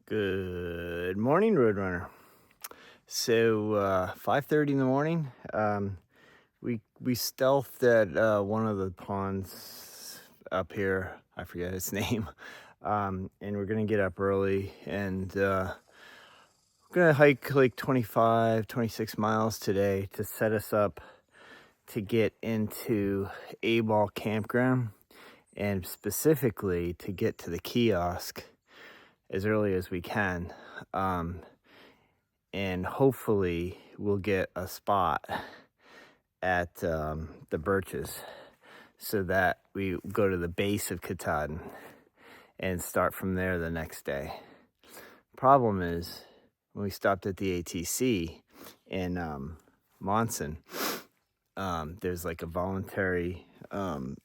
Good morning, Roadrunner. So 5:30 in the morning. We stealthed at one of the ponds up here. I forget its name. And we're gonna get up early and we're gonna hike like 25, 26 miles today to set us up to get into A-Ball campground, and specifically to get to the kiosk as early as we can. And hopefully we'll get a spot at the Birches so that we go to the base of Katahdin and start from there the next day. Problem is, when we stopped at the ATC in Monson, there's like a voluntary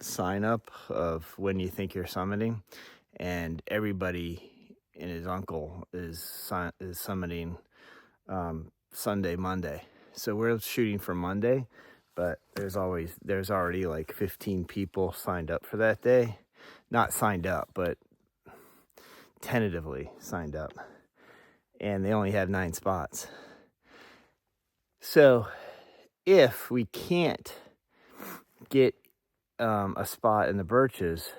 sign up of when you think you're summiting, and everybody and his uncle is summiting Sunday, Monday. So we're shooting for Monday, but there's already like 15 people signed up for that day. Not signed up, but tentatively signed up. And they only have 9 spots. So if we can't get a spot in the Birches,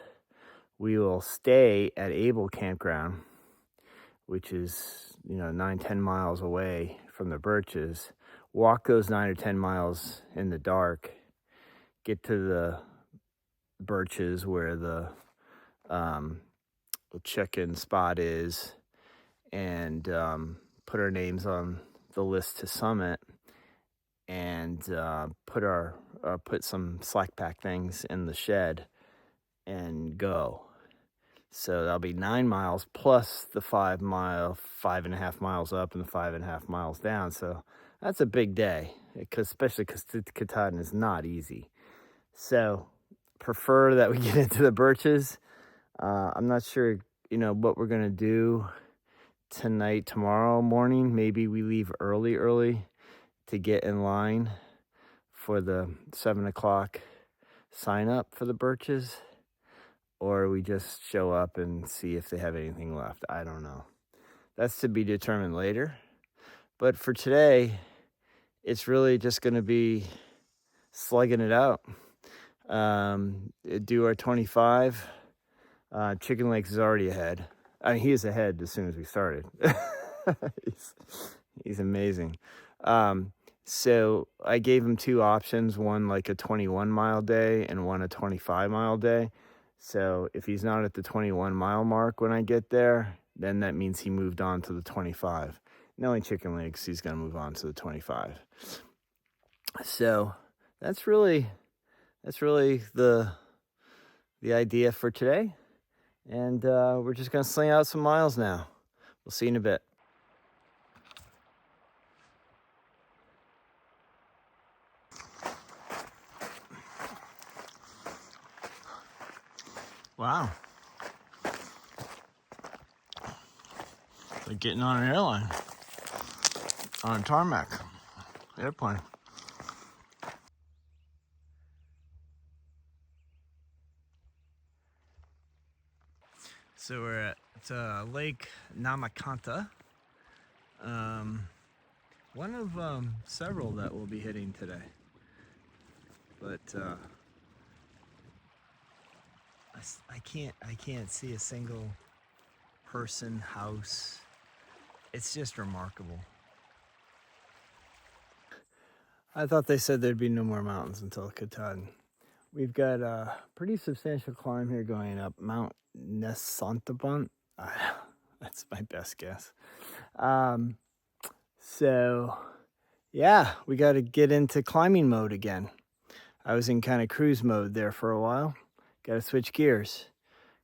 we will stay at Able Campground, which is 9-10 miles away from the Birches. Walk those 9 or 10 miles in the dark, get to the Birches where the check-in spot is, and put our names on the list to summit, and put some slack pack things in the shed and go. So that'll be 9 miles plus the 5.5 miles up and the 5.5 miles down. So that's a big day, especially because Katahdin is not easy. So prefer that we get into the Birches. I'm not sure, what we're gonna do tonight, tomorrow morning. Maybe we leave early to get in line for the 7 o'clock sign up for the Birches. Or we just show up and see if they have anything left. I don't know. That's to be determined later. But for today, it's really just going to be slugging it out. Do our 25. Chicken Lakes is already ahead. I mean, he is ahead as soon as we started. He's amazing. So I gave him 2 options, one like a 21-mile day and one a 25-mile day. So if he's not at the 21-mile mark when I get there, then that means he moved on to the 25. Knowing Chicken Lakes, he's going to move on to the 25. So that's really the idea for today. And we're just going to sling out some miles now. We'll see you in a bit. Wow. Like getting on an airline. On a tarmac. Airplane. So we're at Lake Namakanta. One of several that we'll be hitting today. But I can't see a single person, house. It's just remarkable. I thought they said there'd be no more mountains until Katahdin. We've got a pretty substantial climb here going up Mount Nessant. That's my best guess. So yeah, we got to get into climbing mode again. I was in kind of cruise mode there for a while. Got to switch gears.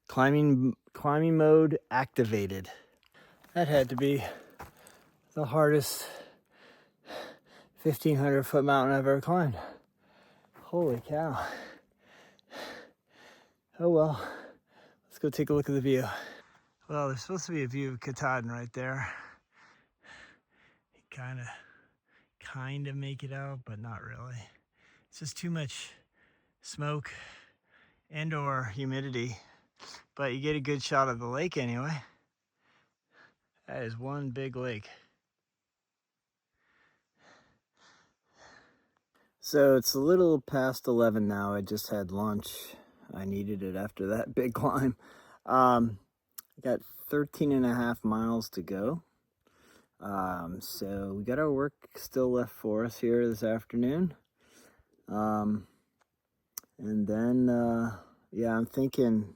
Climbing mode activated. That had to be the hardest 1,500-foot mountain I've ever climbed. Holy cow. Oh well, let's go take a look at the view. Well, there's supposed to be a view of Katahdin right there. You kind of make it out, but not really. It's just too much smoke and or humidity, but you get a good shot of the lake anyway. That is one big lake. So it's a little past 11 now. I just had lunch. I needed it after that big climb. I got 13 and a half miles to go. So we got our work still left for us here this afternoon. And then, yeah, I'm thinking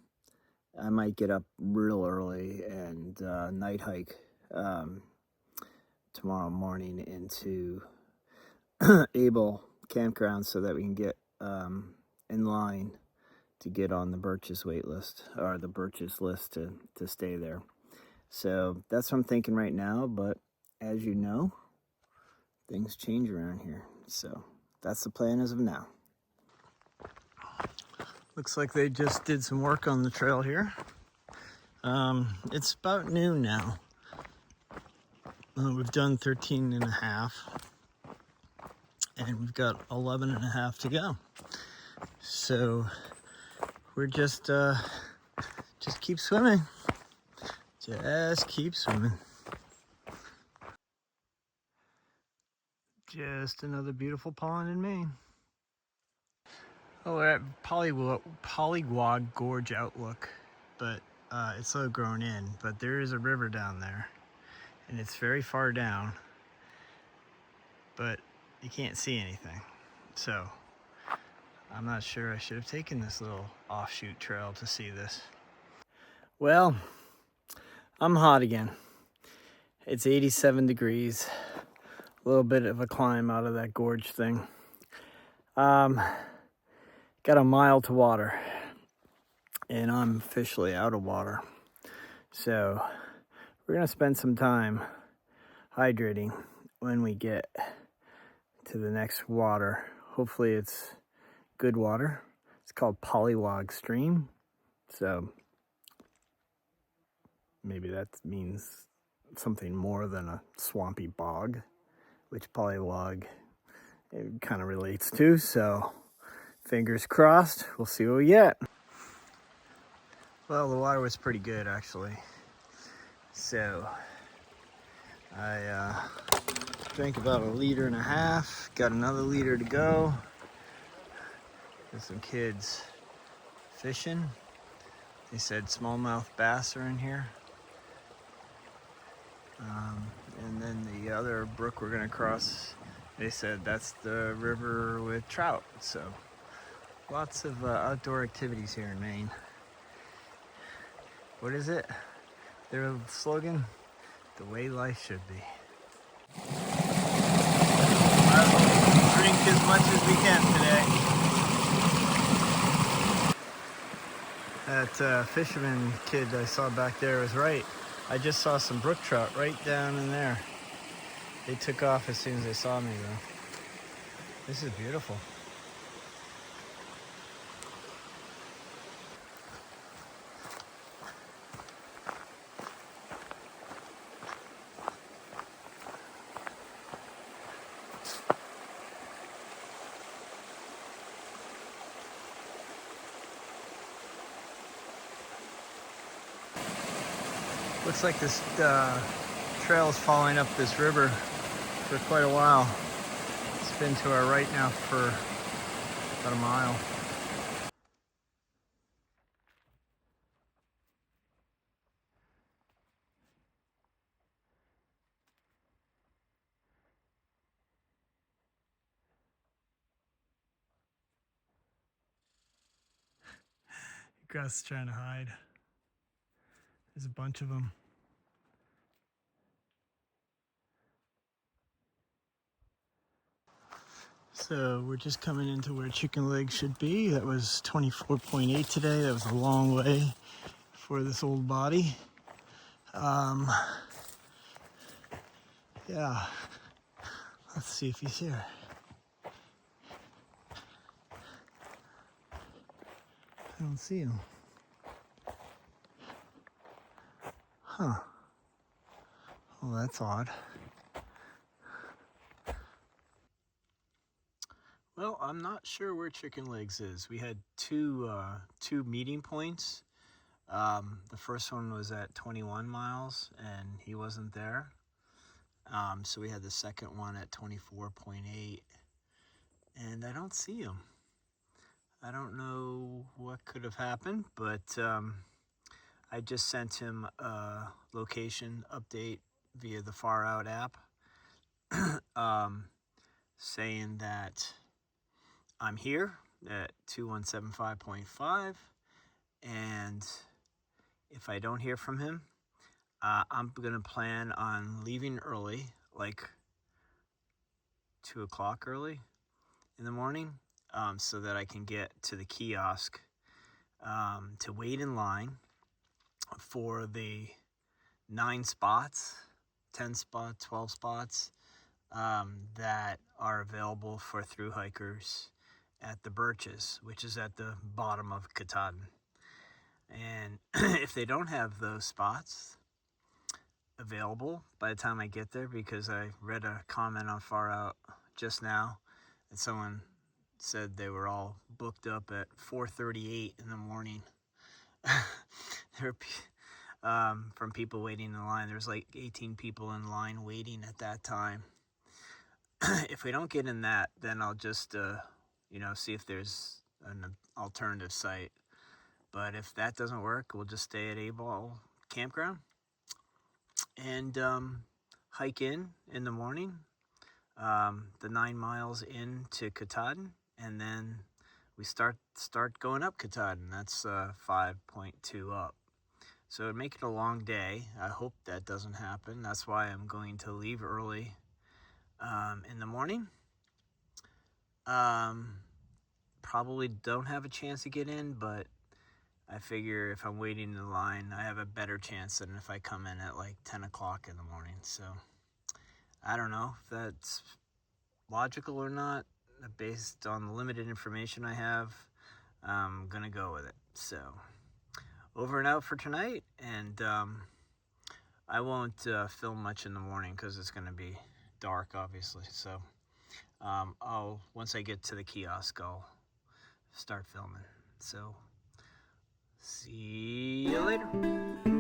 I might get up real early and night hike tomorrow morning into Able campground so that we can get in line to get on the Birches wait list, or the Birches list to stay there. So that's what I'm thinking right now, but as you know, things change around here. So that's the plan as of now. Looks like they just did some work on the trail here. It's about noon now. We've done 13 and a half, and we've got 11 and a half to go. So we're just keep swimming. Just keep swimming. Just another beautiful pond in Maine. Oh, we're at Polywog Gorge Outlook, but it's so grown in. But there is a river down there, and it's very far down, but you can't see anything. So I'm not sure I should have taken this little offshoot trail to see this. Well, I'm hot again. It's 87 degrees. A little bit of a climb out of that gorge thing. Got a mile to water, and I'm officially out of water. So we're gonna spend some time hydrating when we get to the next water. Hopefully it's good water. It's called Polywog Stream. So maybe that means something more than a swampy bog, which Polywog kind of relates to. So fingers crossed, we'll see what we get. Well, the water was pretty good actually. So I drank about 1.5 liters, got another liter to go. There's some kids fishing. They said smallmouth bass are in here. And then the other brook we're gonna cross, they said that's the river with trout. So lots of outdoor activities here in Maine. What is it? Their slogan? The way life should be. I'll drink as much as we can today. That fisherman kid I saw back there was right. I just saw some brook trout right down in there. They took off as soon as they saw me though. This is beautiful. Looks like this trail is following up this river for quite a while. It's been to our right now for about a mile. Gus is trying to hide. There's a bunch of them. So we're just coming into where chicken legs should be. That was 24.8 today. That was a long way for this old body. Yeah, let's see if he's here. I don't see him. Huh. Well, that's odd. Well, I'm not sure where Chicken Legs is. We had two meeting points. The first one was at 21 miles and he wasn't there. So we had the second one at 24.8 and I don't see him. I don't know what could have happened, but I just sent him a location update via the Far Out app, saying that I'm here at 2175.5, and if I don't hear from him, I'm gonna plan on leaving early, like 2 o'clock early in the morning, so that I can get to the kiosk to wait in line for the 9 spots, 10 spots, 12 spots that are available for thru hikers at the Birches, which is at the bottom of Katahdin. And if they don't have those spots available by the time I get there, because I read a comment on Far Out just now that someone said they were all booked up at 4:38 in the morning. There were from people waiting in line. There's like 18 people in line waiting at that time. If we don't get in that, then I'll just see if there's an alternative site. But if that doesn't work, we'll just stay at A-Ball Campground and hike in the morning, the 9 miles into Katahdin, and then we start going up Katahdin. That's 5.2 up. So it'd make it a long day. I hope that doesn't happen. That's why I'm going to leave early in the morning. Probably don't have a chance to get in, but I figure if I'm waiting in the line, I have a better chance than if I come in at like 10 o'clock in the morning. So I don't know if that's logical or not. Based on the limited information I have, I'm gonna go with it. So over and out for tonight, and I won't film much in the morning because it's gonna be dark, obviously. So once I get to the kiosk, I'll start filming. So see you later.